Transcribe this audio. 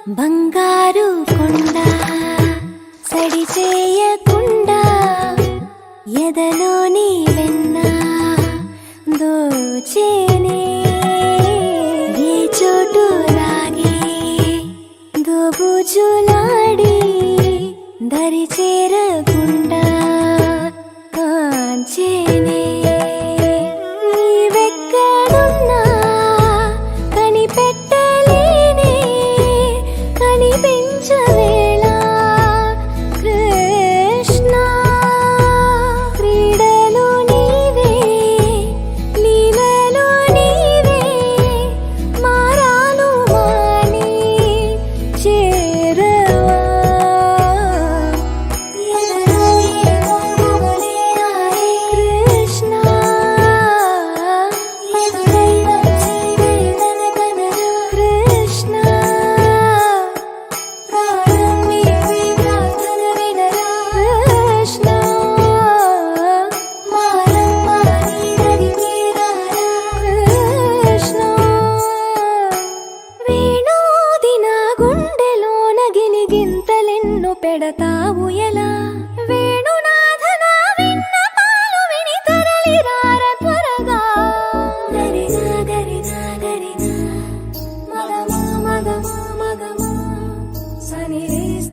బంగారు కొండ సడి చేయకుండా ఎదలోని వెన్న దోచేనే ఏ చోటు లాగే దోబుజులాడి దరి చేరకుండా కాంచేనే నీవెక్కడున్నా కనిపెట్టలేనే కనిపించవేళ కృష్ణ క్రీడలు నీవే లీలలు నీవే మారాను మాని చేరవా కృష్ణ కృష్ణ కృష్ణ కృష్ణ వేణోది నా గుండెలోన గిలిగింతలెన్ను పెడతావు ఎలా వేణునాథ నా విన్నపాలు విని తరలిరార త్వరగా గరినా గరినా గరినా మగమా మగమా మగమా